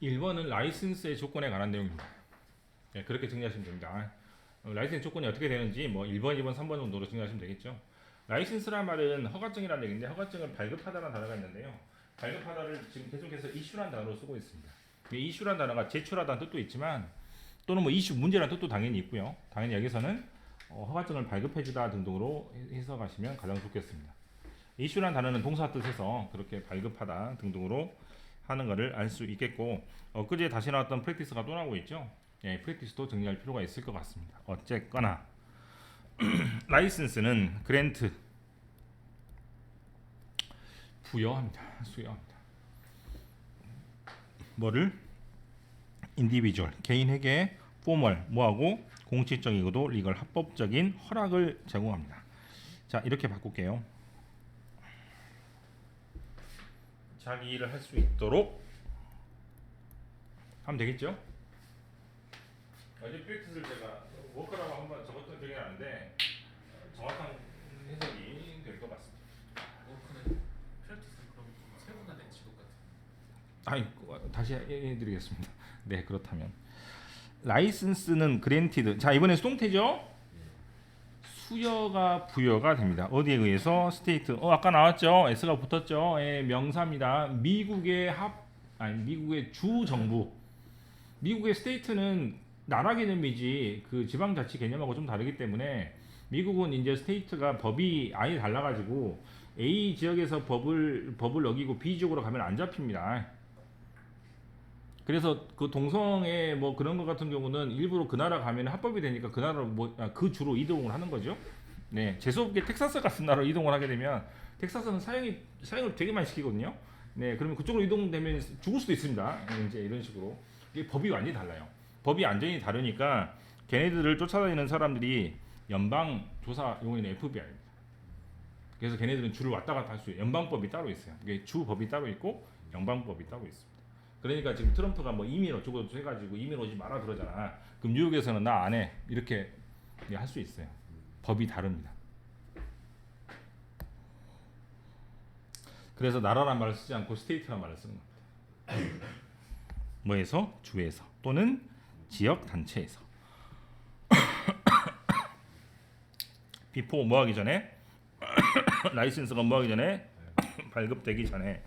1번은 라이센스의 조건에 관한 내용입니다. 네, 그렇게 정리하시면 됩니다. 라이센스 조건이 어떻게 되는지 뭐 1번, 2번, 3번 정도로 정리하시면 되겠죠. 라이센스란 말은 허가증이라는 얘기인데 허가증을 발급하다라는 단어가 있는데요. 발급하다를 지금 계속해서 이슈라는 단어로 쓰고 있습니다. 이 이슈라는 단어가 제출하다는 뜻도 있지만 또는 뭐 이슈 문제라는 뜻도 당연히 있고요. 당연히 여기서는 허가증을 발급해주다 등등으로 해석하시면 가장 좋겠습니다. 이슈라는 단어는 동사 뜻에서 그렇게 발급하다 등등으로 하는 것을 알 수 있겠고 엊그제 다시 나왔던 프랙티스가 또 나오고 있죠. 예, 프랙티스도 정리할 필요가 있을 것 같습니다. 어쨌거나 라이센스는 그랜트 부여합니다. 수여합니다. 뭐를? 인디비주얼 개인에게 포멀 뭐하고 공식적이고도 리걸 합법적인 허락을 제공합니다. 자 이렇게 바꿀게요. 자기 일을 할 수 있도록 하면 되겠죠? 어제 프랙티스를 제가 워크라고 한번 적었던 기억이 나는데 정확한 해석이 될 것 같습니다. 워크는 프랙티스는 그럼 좀 세분화된 직업 같은. 아니 다시 해드리겠습니다. 네 그렇다면 라이센스는 그랜티드. 자 이번엔 수동태죠. 수여가 부여가 됩니다. 어디에 의해서? 스테이트. 아까 나왔죠. S가 붙었죠. 예, 명사입니다. 미국의 주 정부. 미국의 스테이트는 나라 개념이지 그 지방자치 개념하고 좀 다르기 때문에 미국은 이제 스테이트가 법이 아예 달라가지고 A 지역에서 법을 어기고 B 지역으로 가면 안 잡힙니다. 그래서 그 동성애 뭐 그런 것 같은 경우는 일부러 그 나라 가면 합법이 되니까 그 나라로 그 주로 이동을 하는 거죠. 네, 재수없게 텍사스 같은 나라로 이동을 하게 되면 텍사스는 사용을 되게 많이 시키거든요. 네, 그러면 그쪽으로 이동되면 죽을 수도 있습니다. 이제 이런 식으로 이게 법이 완전히 달라요. 법이 완전히 다르니까 걔네들을 쫓아다니는 사람들이 연방 조사 용어는 FBI입니다. 그래서 걔네들은 주를 왔다 갔다 할 수 있어요. 연방법이 따로 있어요. 이게 주 법이 따로 있고 연방법이 따로 있습니다. 그러니까 지금 트럼프가 뭐 이민 어쩌고 해가지고 이민 오지 마라 그러잖아. 그럼 뉴욕에서는 나 안 해. 이렇게 할 수 있어요. 법이 다릅니다. 그래서 나라란 말을 쓰지 않고 스테이트란 말을 쓰는 겁니다. 뭐에서? 주에서 또는 지역 단체에서. 비포 뭐 하기 전에? 라이센스가 뭐 하기 전에? 발급되기 전에.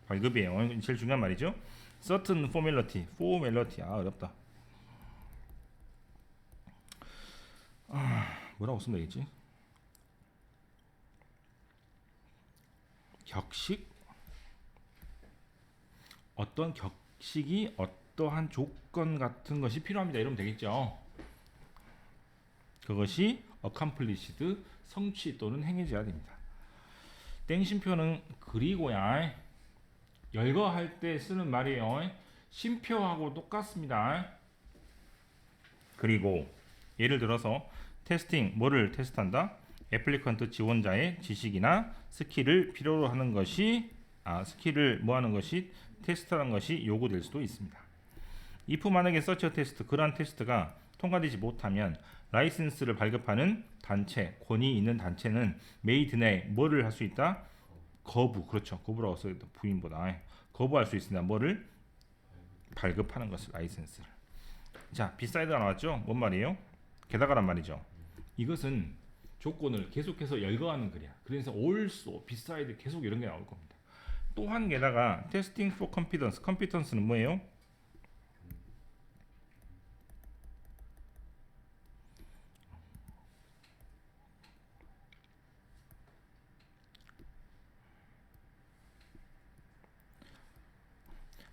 발급이에요. 제일 중요한 말이죠. certain formality. 아 어렵다. 뭐라고 쓰면 되겠지? 격식? 어떤 격식이 어떠한 조건 같은 것이 필요합니다. 이러면 되겠죠. 그것이 accomplished 성취 또는 행해져야 됩니다. 땡심표는 그리고야 열거할 때 쓰는 말이에요. 심표하고 똑같습니다. 그리고 예를 들어서 테스팅 뭐를 테스트한다? 애플리컨트 지원자의 지식이나 스킬을 필요로 하는 것이 스킬을 뭐 하는 것이 테스트하는 것이 요구될 수도 있습니다. if 만약에 서치 테스트 그러한 테스트가 통과되지 못하면 라이센스를 발급하는 단체 권위 있는 단체는 may deny 뭐를 할 수 있다? 거부. 그렇죠. 거부라고 써야 돼. 부인보다 거부할 수 있습니다. 뭐를? 발급하는 것을 라이센스를. 자, 비사이드가 나왔죠? 뭔 말이에요? 게다가란 말이죠. 이것은 조건을 계속해서 열거하는 글이야. 그래서 also, beside 계속 이런 게 나올 겁니다. 또한 게다가 testing for competence. competence는 뭐예요?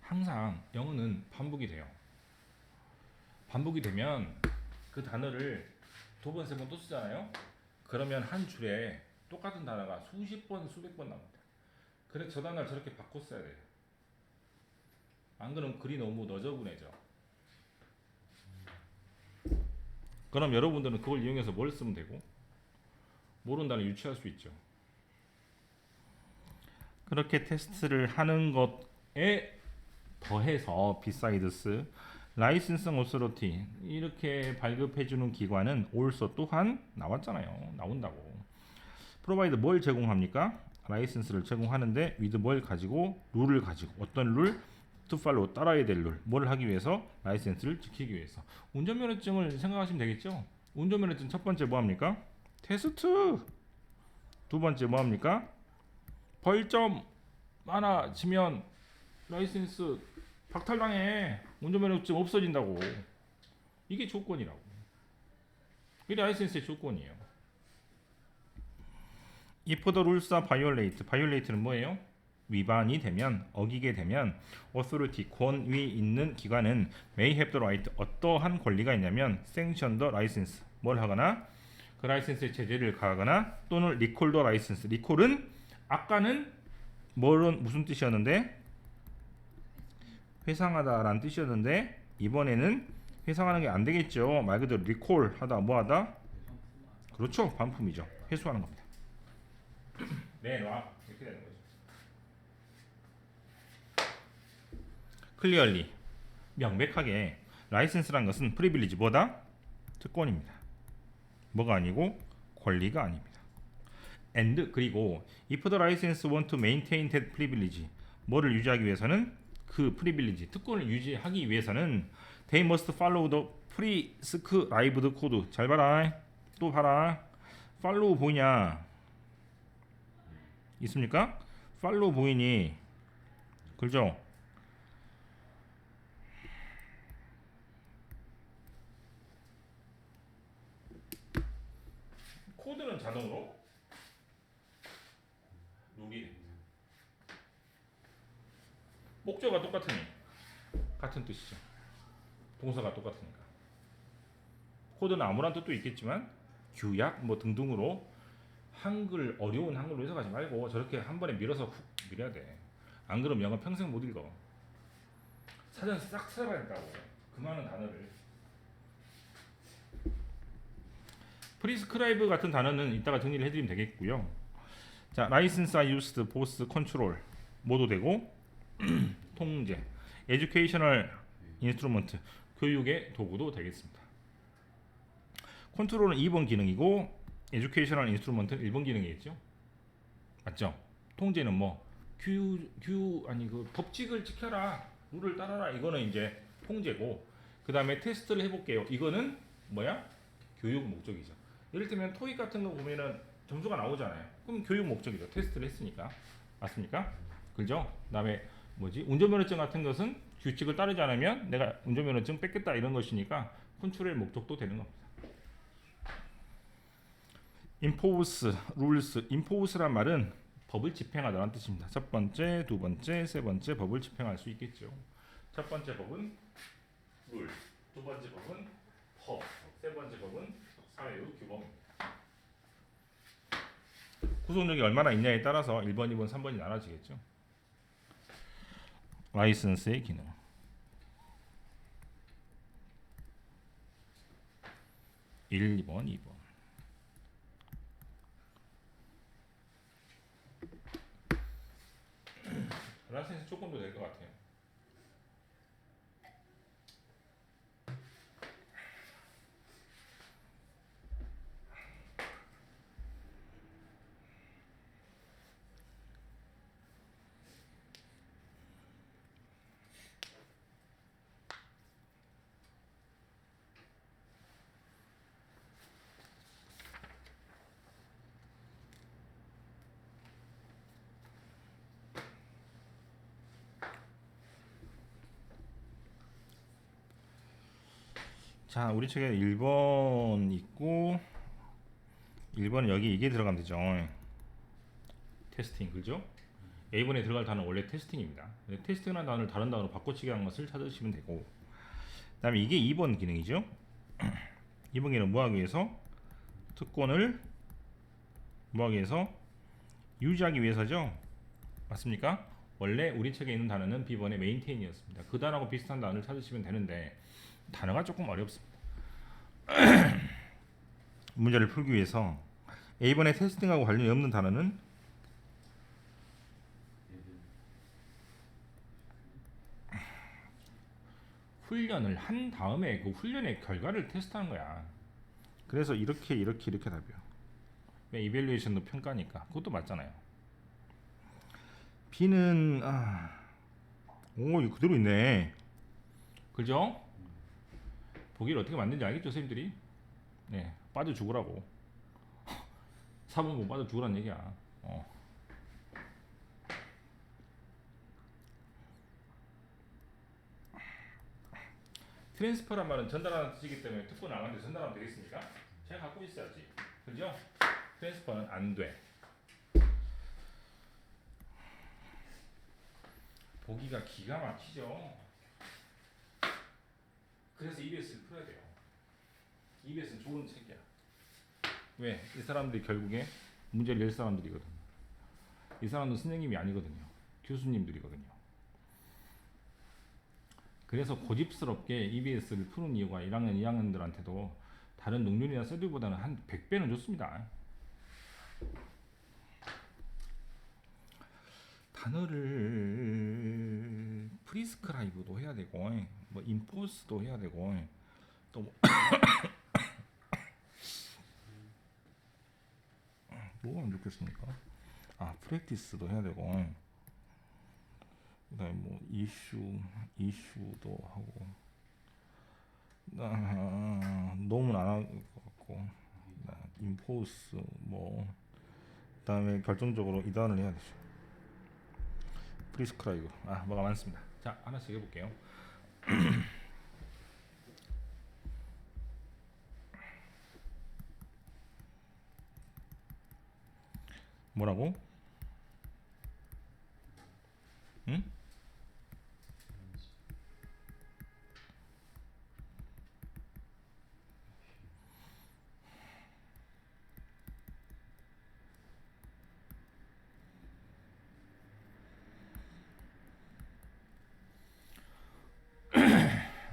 항상 영어는 반복이 돼요. 반복이 되면 그 단어를 두 번, 세 번 또 쓰잖아요. 그러면 한 줄에 똑같은 단어가 수십 번, 수백 번 나옵니다. 그래서 저 단어를 저렇게 바꿔 써야 돼요. 안 그러면 글이 너무 너저분해져. 그럼 여러분들은 그걸 이용해서 뭘 쓰면 되고 모르는 단어 유추할 수 있죠. 그렇게 테스트를 하는 것에 더해서 besides 라이센싱 오소리티 이렇게 발급해주는 기관은 also 또한 나왔잖아요. 나온다고. 프로바이드 뭘 제공합니까? 라이센스를 제공하는데 with 뭘 가지고? 룰을 가지고. 어떤 룰? to follow 따라야 될 룰. 뭘 하기 위해서? 라이센스를 지키기 위해서. 운전면허증을 생각하시면 되겠죠. 운전면허증 첫 번째 뭐 합니까? 테스트. 두 번째 뭐 합니까? 벌점 많아지면 라이센스 박탈당해. 운전면허증 없어진다고. 이게 조건이라고. 이게 라이센스의 조건이에요. If the rules are violate는 뭐예요? 위반이 되면, 어기게 되면 authority, 권위 있는 기관은 may have the right, 어떠한 권리가 있냐면 sanction the license, 뭘 하거나 그 라이센스의 제재를 가하거나 또는 recall the license. recall은 아까는 무슨 뜻이었는데? 회상하다라는 뜻이었는데 이번에는 회상하는 게 안 되겠죠. 말 그대로 recall 하다 뭐 하다? 그렇죠. 반품이죠. 회수하는 겁니다. 내놔 이렇게 되는 거죠. clearly 명백하게 라이센스란 것은 프리빌리지 뭐다? 특권입니다. 뭐가 아니고 권리가 아닙니다. and 그리고 if the license want to maintain that privilege 뭐를 유지하기 위해서는 그 프리빌리지 특권을 유지하기 위해서는 they must follow the prescribed code. 잘 봐라. 또 봐라. follow 보이냐? 있습니까? follow 보이니? 그죠? 코드는 자동으로 룰이 됩니다. 목적어가 똑같으니 같은 뜻이죠. 동사가 똑같으니까. 코드는 아무런 뜻도 있겠지만 규약 뭐 등등으로 한글 어려운 한글로 해석하지 말고 저렇게 한 번에 밀어서 훅 밀어야 돼. 안 그러면 영어 평생 못 읽어. 사전 싹 찾아봐야 된다고. 그 많은 단어를. 프리스크라이브 같은 단어는 이따가 정리를 해드리면 되겠고요. 자, license are used, both control 모두 되고 통제, educational instrument 교육의 도구도 되겠습니다. 컨트롤은 2번 기능이고 educational instrument는 1번 기능이겠죠. 맞죠? 통제는 뭐 그 법칙을 지켜라, 룰을 따라라 이거는 이제 통제고 그 다음에 테스트를 해볼게요. 이거는 뭐야? 교육 목적이죠. 예를 들면 토익 같은 거 보면은 점수가 나오잖아요. 그럼 교육 목적이죠. 테스트를 했으니까. 맞습니까? 그죠? 그다음에 운전면허증 같은 것은 규칙을 따르지 않으면 내가 운전면허증 뺏겠다 이런 것이니까 컨트롤의 목적도 되는 겁니다. enforce, rules. enforce란 말은 법을 집행하다는 뜻입니다. 첫 번째, 두 번째, 세 번째 법을 집행할 수 있겠죠. 첫 번째 법은 룰, 두 번째 법은 법, 세 번째 법은 사회의 규범입니다. 구속력이 얼마나 있냐에 따라서 1번, 2번, 3번이 나눠지겠죠. 라이선스의 기능. (1), (2번), (2번) 라이선스 조건도 될 것 같아요. 자, 우리 책에 1번 있고 1번은 여기 이게 들어가면 되죠. 테스팅, 그죠? A번에 들어갈 단어는 원래 테스팅입니다. 테스팅이라는 단어를 다른 단어로 바꿔치기 한 것을 찾으시면 되고 그 다음에 이게 2번 기능이죠. 2번 기능은 뭐하기 위해서? 특권을 뭐하기 위해서? 유지하기 위해서죠. 맞습니까? 원래 우리 책에 있는 단어는 B번의 maintain이었습니다. 그 단어하고 비슷한 단어를 찾으시면 되는데 단어가 조금 어렵습니다. 문제를 풀기 위해서 A번에 테스팅하고 관련이 없는 단어는 훈련을 한 다음에 그 훈련의 결과를 테스트하는 거야. 그래서 이렇게 답이요. 왜 이밸류에이션도 평가니까 그것도 맞잖아요. B는 오, 이거 그대로 있네. 그죠? 보기를 어떻게 만드는지 알겠죠, 선생님들이? 네, 빠져 죽으라고. 4번분 빠져 죽으라는 얘기야. 트랜스퍼란 말은 전달하는 뜻이기 때문에 특권 안 하는데 전달하면 되겠습니까? 제가 갖고 있어야지. 그죠? 트랜스퍼는 안 돼. 보기가 기가 막히죠. 그래서 EBS를 풀어야 돼요. EBS는 좋은 책이야. 왜? 이 사람들이 결국에 문제를 낼 사람들이거든. 이 사람들은 선생님이 아니거든요. 교수님들이거든요. 그래서 고집스럽게 EBS를 푸는 이유가 1학년, 2학년들한테도 다른 능률이나 서류보다는 한 100배는 좋습니다. 단어를 프리스크라이브도 해야 되고 뭐 인포스도 해야 되고 또 뭐가 안 좋겠습니까? 프랙티스도 해야 되고 그다음에 뭐 이슈도 하고 너무 안 할 것 같고 인포스 뭐 그다음에 결정적으로 이 단어를 해야 되죠. 프리스크라이브 뭐가 많습니다. 자, 하나씩 해볼게요. 뭐라고? 응?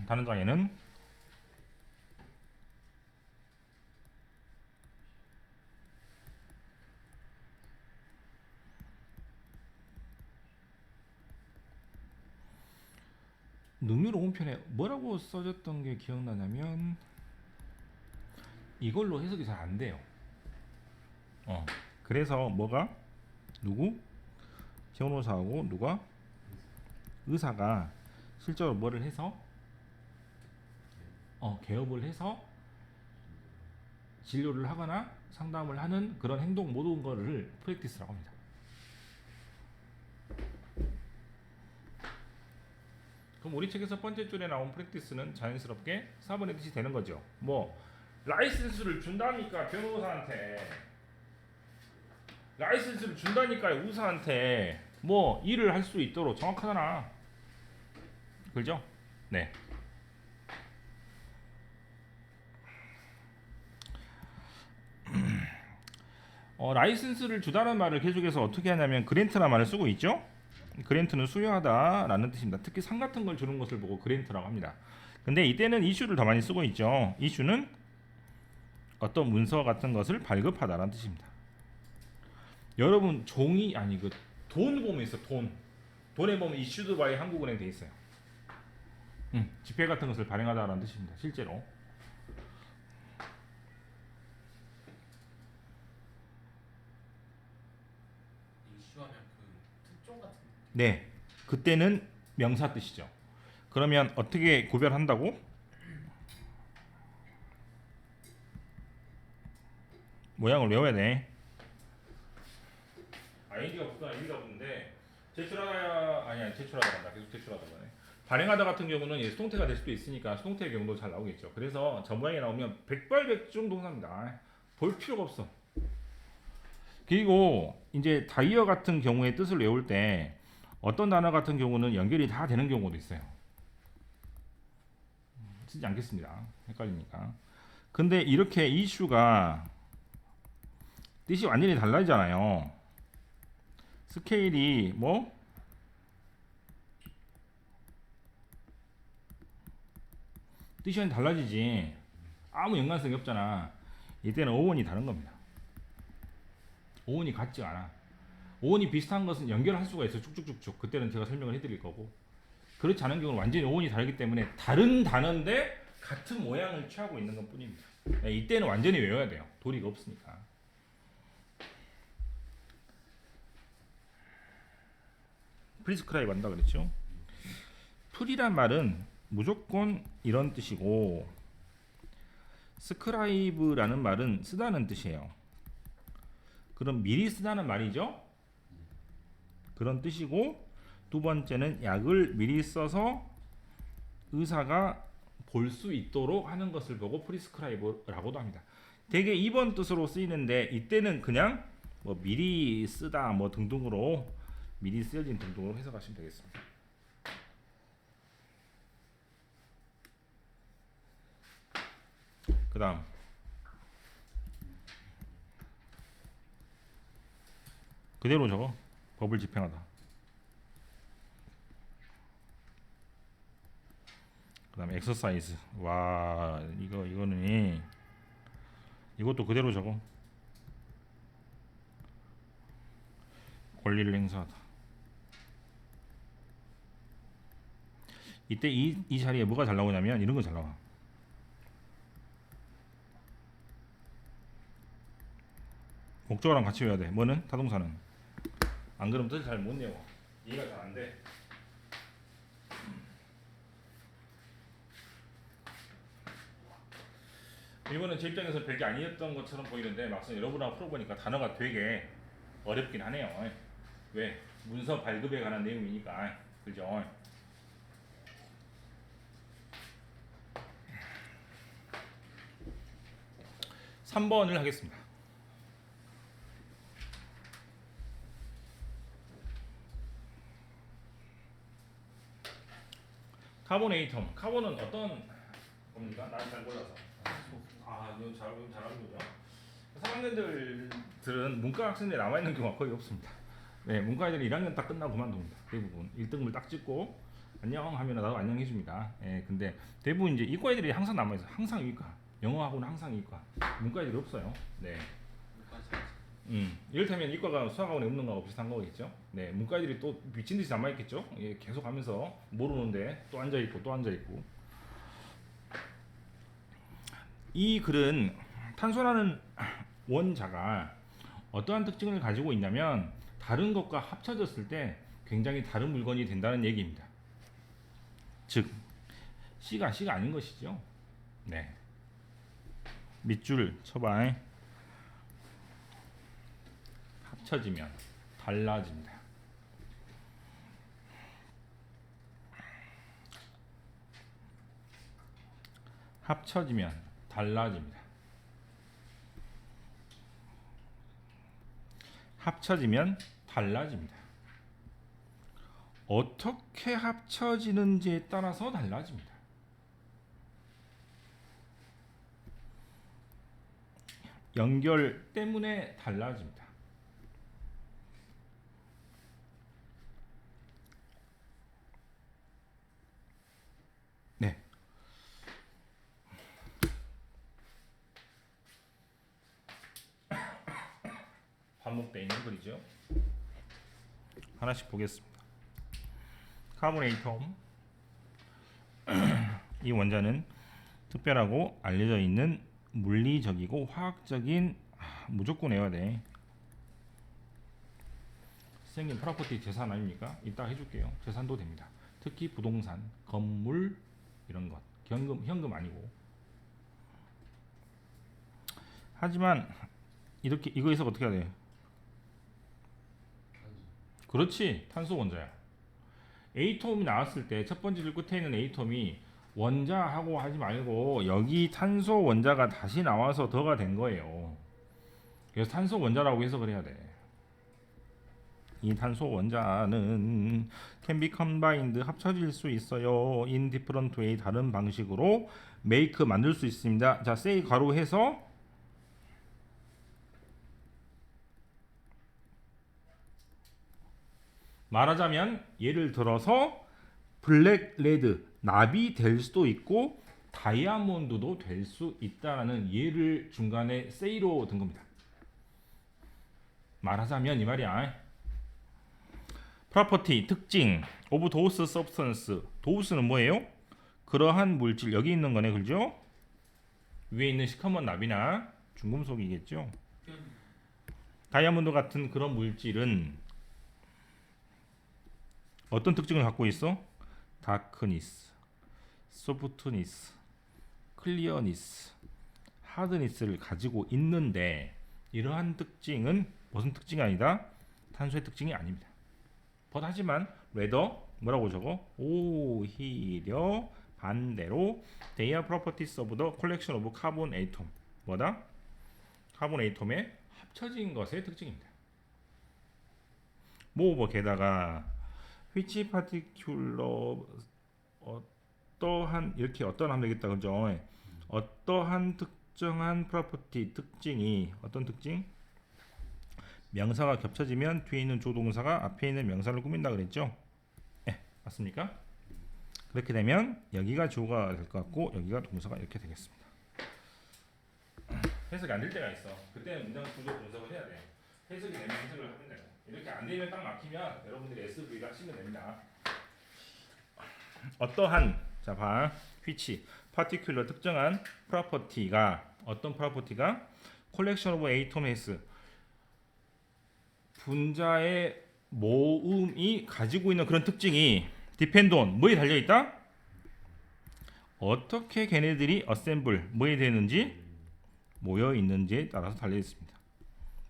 다른 장에는 능률 5편에 뭐라고 써졌던 게 기억나냐면 이걸로 해석이 잘 안 돼요. 그래서 뭐가 누구? 변호사하고 누가? 의사가 실제로 뭐를 해서 개업을 해서 진료를 하거나 상담을 하는 그런 행동 모든 거를 프랙티스라고 합니다. 그럼 우리 책의 첫 번째 줄에 나온 프랙티스는 자연스럽게 4번의 뜻이 되는 거죠. 뭐 라이센스를 준다니까 변호사한테 라이센스를 준다니까 의사한테 뭐 일을 할 수 있도록 정확하잖아. 그죠? 네. 라이센스를 주다는 말을 계속해서 어떻게 하냐면 그랜트라는 말을 쓰고 있죠. 그랜트는 수여하다라는 뜻입니다. 특히 상 같은 걸 주는 것을 보고 그랜트라고 합니다. 근데 이때는 이슈를 더 많이 쓰고 있죠. 이슈는 어떤 문서 같은 것을 발급하다라는 뜻입니다. 여러분 종이 아니 그 돈 보면 있어. 돈에 보면 이슈드 바이 한국은행 돼 있어요. 지폐 같은 것을 발행하다라는 뜻입니다. 실제로. 이슈하면 그 특종 같은 네, 그때는 명사 뜻이죠. 그러면 어떻게 구별한다고? 모양을 외워야 돼. 아이디가 붙거나 의미가 붙는데 제출하다 계속 제출하다 거네. 발행하다 같은 경우는 수동태가 될 수도 있으니까 수동태의 경우도 잘 나오겠죠. 그래서 저 모양이 나오면 백발백중 동사입니다. 볼 필요가 없어. 그리고 이제 다이어 같은 경우의 뜻을 외울 때 어떤 단어 같은 경우는 연결이 다 되는 경우도 있어요. 쓰지 않겠습니다. 헷갈리니까. 근데 이렇게 이슈가 뜻이 완전히 달라지잖아요. 스케일이 뭐 뜻이 완전히 달라지지. 아무 연관성이 없잖아. 이때는 어원이 다른 겁니다. 어원이 같지 않아. 어원이 비슷한 것은 연결할 수가 있어. 쭉쭉쭉쭉. 그때는 제가 설명을 해드릴 거고. 그렇지 않은 경우는 완전히 어원이 다르기 때문에 다른 단어인데 같은 모양을 취하고 있는 것 뿐입니다. 이때는 완전히 외워야 돼요. 도리가 없으니까. 프리스크라이브 한다 그랬죠. 풀이란 말은 무조건 이런 뜻이고 스크라이브라는 말은 쓰다는 뜻이에요. 그럼 미리 쓰다는 말이죠. 그런 뜻이고 두 번째는 약을 미리 써서 의사가 볼 수 있도록 하는 것을 보고 프리스크라이브라고도 합니다. 대개 2번 뜻으로 쓰이는데 이때는 그냥 뭐 미리 쓰다 뭐 등등으로 미리 쓰여진 등등으로 해석하시면 되겠습니다. 그 다음 그대로 적어. 법을 집행하다. 그 다음에 엑서사이즈. 와 이거는 이것도 그대로 적어. 권리를 행사하다. 이때 이 자리에 뭐가 잘 나오냐면 이런 거 잘 나와. 목적어랑 같이 외워야 돼. 뭐는? 타동사는. 안 그러면 뜻을 잘 못 외워. 이해가 잘 안 돼. 이거는 제 입장에서 별게 아니었던 것처럼 보이는데 막상 여러분하고 풀어보니까 단어가 되게 어렵긴 하네요. 왜? 문서 발급에 관한 내용이니까. 그죠? 3번을 하겠습니다. 카보네이텀. 카본은 어떤 겁니까? 난 잘 몰라서. 이건 잘 알고 있죠. 3학년들은 문과 학생들이 남아있는 경우가 거의 없습니다. 네, 문과 애들이 1학년 딱 끝나고 그만둡니다. 대부분 1등을 딱 찍고 안녕 하면 나도 안녕 해줍니다. 예, 근데 대부분 이제 이과 애들이 항상 남아있어요. 항상 이과. 영어하고는 항상 이과. 문과 애들이 없어요. 네. 이를테면 이과가 수학학원에 없는 거하고 비슷한 거겠죠. 네, 문과 애들이 또 미친 듯이 남아있겠죠. 예, 계속 하면서 모르는데 또 앉아있고 또 앉아있고. 이 글은 탄소라는 원자가 어떠한 특징을 가지고 있냐면 다른 것과 합쳐졌을 때 굉장히 다른 물건이 된다는 얘기입니다. 즉 C가 아닌 것이죠. 네. 밑줄 쳐봐. 합쳐지면 달라집니다. 합쳐지면 달라집니다. 합쳐지면 달라집니다. 어떻게 합쳐지는지에 따라서 달라집니다. 연결 때문에 달라집니다. 네. 반복되어 있는 글이죠. 하나씩 보겠습니다. 카보네이텀. 이 원자는 특별하고 알려져 있는 물리적이고 화학적인 무조건 외워야 돼. 선생님 프로퍼티 재산 아닙니까? 이따 해줄게요. 재산도 됩니다. 특히 부동산, 건물 이런 것. 현금 아니고. 하지만 이렇게 이거에서 어떻게 해야 돼? 그렇지, 탄소 원자야. A톰이 나왔을 때 첫 번째 줄 끝에 있는 A톰이 원자하고 하지 말고 여기 탄소 원자가 다시 나와서 더가 된 거예요. 그래서 탄소 원자라고 해석을 해야 돼. 이 탄소 원자는 can be combined 합쳐질 수 있어요. in different way 다른 방식으로 make 만들 수 있습니다. 자, say 가로해서 말하자면 예를 들어서 블랙 레드 납이 될 수도 있고 다이아몬드도 될 수 있다라는 예를 중간에 say로 든 겁니다. 말하자면 이 말이야. property 특징 of those substance. those는 뭐예요? 그러한 물질 여기 있는 거네, 그죠? 위에 있는 시커먼 납이나 중금속이겠죠. 다이아몬드 같은 그런 물질은 어떤 특징을 갖고 있어? 다크니스, 소프트니스, 클리어니스, 하드니스를 가지고 있는데 이러한 특징은 무슨 특징이 아니다? 탄소의 특징이 아닙니다. 하지만 rather 뭐라고 적어? 오히려 반대로 they are properties of the collection of carbon atom. 뭐다? 카본 에이톰의 합쳐진 것의 특징입니다. 모어버 게다가 which particular 어떠한 이렇게 어떠한 하면 되겠다 그죠? 어떠한 특정한 property 특징이 어떤 특징? 명사가 겹쳐지면 뒤에 있는 조동사가 앞에 있는 명사를 꾸민다 그랬죠? 네, 맞습니까? 그렇게 되면 여기가 주어가 될 것 같고 여기가 동사가 이렇게 되겠습니다. 해석이 안 될 때가 있어. 그때는 문장 구조 분석을 해야 돼. 해석이 되면 해석을 하면 돼요. 이렇게 안 되면 딱 막히면 여러분들이 SV를 하시면 됩니다. 어떠한 자 봐. which particular 특정한 property가 어떤 property가 collection of atom has 분자의 모음이 가지고 있는 그런 특징이 depend on 뭐에 달려 있다? 어떻게 걔네들이 assemble 뭐에 되는지 모여 있는지에 따라서 달려 있습니다.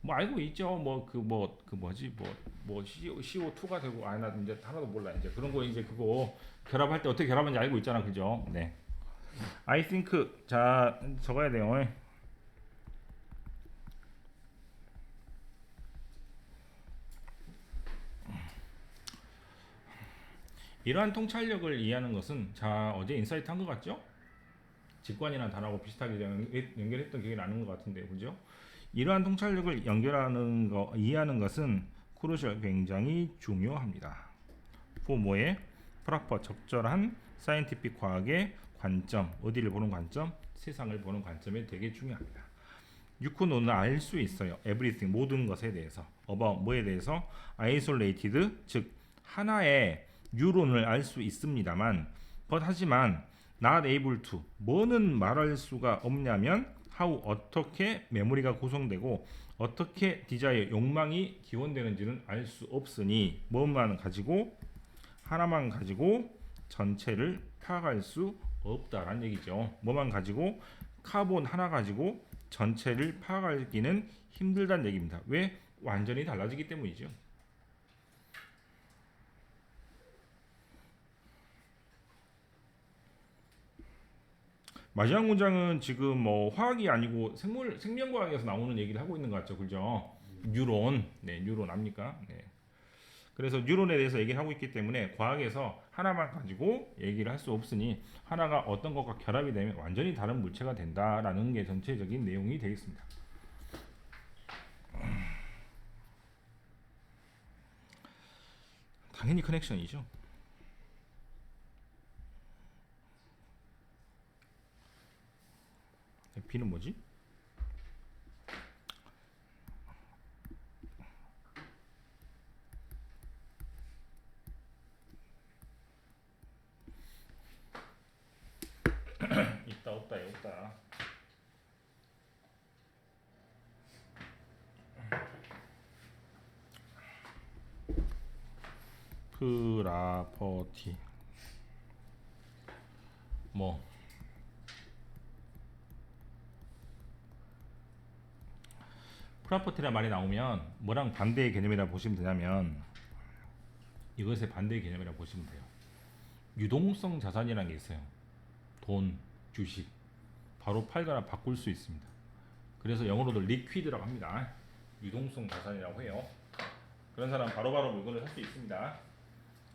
뭐 알고 있죠. CO2가 되고 나 이제 하나도 몰라. 이제 그런 거 이제 그거 결합할 때 어떻게 결합하는지 알고 있잖아. 그죠? 네. I think 자 적어야 돼요. 이러한 통찰력을 이해하는 것은 자 어제 인사이트 한 것 같죠? 직관이라는 단어하고 비슷하게 연결했던 기억이 나는 것 같은데 그죠? 이러한 통찰력을 이해하는 것은 크루셜 굉장히 중요합니다. 뭐에 프로퍼 적절한 사이언티픽 과학의 관점 어디를 보는 관점? 세상을 보는 관점에 되게 중요합니다. 유코노는 알 수 있어요. everything 모든 것에 대해서 about 뭐에 대해서 isolated 즉 하나의 유론을 알 수 있습니다만 하지만 not able to 뭐는 말할 수가 없냐면 how 어떻게 메모리가 구성되고 어떻게 디자이어 욕망이 기원되는지는 알 수 없으니 뭐만 가지고 하나만 가지고 전체를 파악할 수 없다라는 얘기죠. 뭐만 가지고 카본 하나 가지고 전체를 파악하기는 힘들다는 얘기입니다. 왜? 완전히 달라지기 때문이죠. 마지막 문장은 지금 뭐 화학이 아니고 생명과학에서 나오는 얘기를 하고 있는 것 같죠, 그죠? 뉴론, 네, 뉴론 압니까? 네. 그래서 뉴론에 대해서 얘기를 하고 있기 때문에 과학에서 하나만 가지고 얘기를 할 수 없으니 하나가 어떤 것과 결합이 되면 완전히 다른 물체가 된다라는 게 전체적인 내용이 되겠습니다. 당연히 커넥션이죠. B는 뭐지? 있다 없다 없다. 프라퍼티 뭐 프로퍼티란 말이 나오면 뭐랑 반대의 개념이라고 보시면 되냐면 이것의 반대의 개념이라고 보시면 돼요. 유동성 자산이라는 게 있어요. 돈, 주식 바로 팔거나 바꿀 수 있습니다. 그래서 영어로도 리퀴드라고 합니다. 유동성 자산이라고 해요. 그런 사람 바로바로 물건을 살 수 있습니다.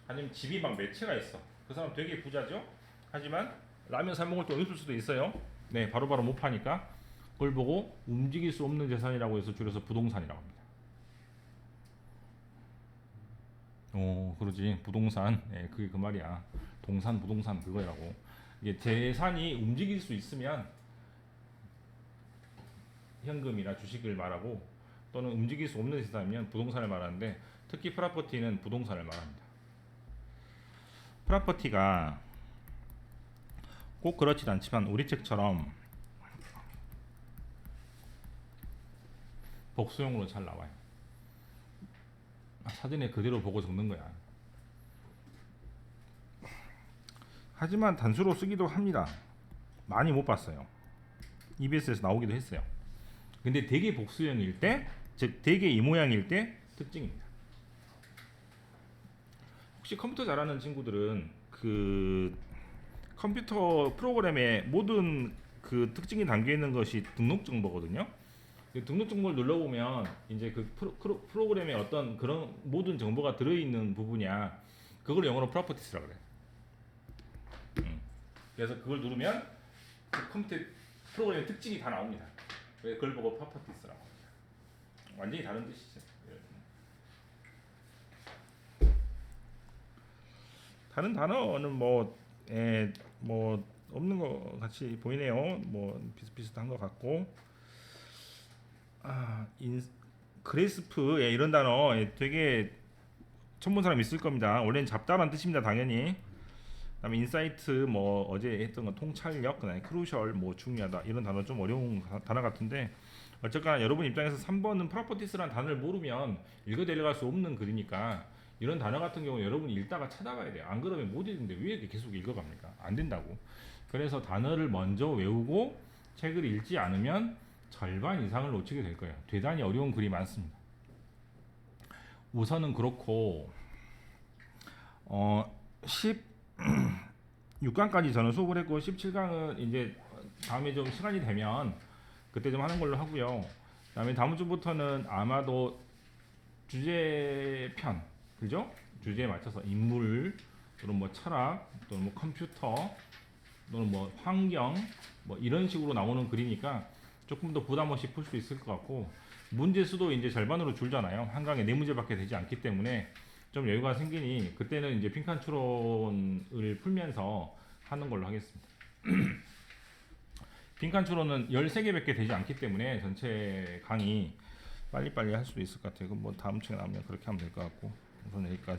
아니면 집이 막 몇 채가 있어. 그 사람 되게 부자죠. 하지만 라면 사 먹을 돈 없을 수도 있어요. 네, 바로바로 못 파니까 그걸 보고 움직일 수 없는 재산이라고 해서 줄여서 부동산이라고 합니다. 그러지. 부동산. 예, 그게 그 말이야. 동산, 부동산 그거라고. 이게 재산이 움직일 수 있으면 현금이나 주식을 말하고 또는 움직일 수 없는 재산이면 부동산을 말하는데 특히 프로퍼티는 부동산을 말합니다. 프로퍼티가 꼭 그렇진 않지만 우리 책처럼 복수용으로 잘 나와요. 사진에 그대로 보고 적는 거야. 하지만 단수로 쓰기도 합니다. 많이 못 봤어요. EBS에서 나오기도 했어요. 근데 대개 복수형일 때, 즉 대개 이 모양일 때 특징입니다. 혹시 컴퓨터 잘하는 친구들은 그 컴퓨터 프로그램에 모든 그 특징이 담겨 있는 것이 등록 정보거든요. 그 등록 정보를 눌러보면 이제 그 프로그램에 어떤 그런 모든 정보가 들어있는 부분이야. 그걸 영어로 properties라고 그래. 그래서 그걸 누르면 그 컴퓨터 프로그램의 특징이 다 나옵니다. 그래서 그걸 보고 properties라고 합니다. 완전히 다른 뜻이죠. 다른 단어는 뭐 없는 거 같이 보이네요. 뭐 비슷비슷한 것 같고, 그래스프 이런 단어 되게 처음 본 사람 있을 겁니다. 원래는 잡다란 뜻입니다, 당연히. 그다음에 인사이트, 뭐 어제 했던 거 통찰력, 그다음에 크루셜, 뭐 중요하다 이런 단어 좀 어려운 단어 같은데, 어쨌거나 여러분 입장에서 3번은 프로퍼티스라는 단어를 모르면 읽어 내려갈 수 없는 글이니까 이런 단어 같은 경우 여러분이 읽다가 찾아가야 돼요. 안 그러면 못 읽는데 왜 이렇게 계속 읽어갑니까? 안 된다고. 그래서 단어를 먼저 외우고 책을 읽지 않으면 절반 이상을 놓치게 될 거예요. 대단히 어려운 글이 많습니다. 우선은 그렇고 16강까지 저는 수업을 했고 17강은 이제 다음에 좀 시간이 되면 그때 좀 하는 걸로 하고요. 그다음에 다음 주부터는 아마도 주제편, 그죠? 주제에 맞춰서 인물 또는 뭐 철학 또는 뭐 컴퓨터 또는 뭐 환경 뭐 이런 식으로 나오는 글이니까 조금 더 부담 없이 풀 수 있을 것 같고, 문제 수도 이제 절반으로 줄잖아요. 한 강에 4문제밖에 되지 않기 때문에 좀 여유가 생기니 그때는 이제 빈칸 추론을 풀면서 하는 걸로 하겠습니다. 빈칸 추론은 13개밖에 되지 않기 때문에 전체 강의 빨리빨리 할 수도 있을 것 같아요. 그럼 뭐 다음 주에 나오면 그렇게 하면 될 것 같고, 우선 여기까지.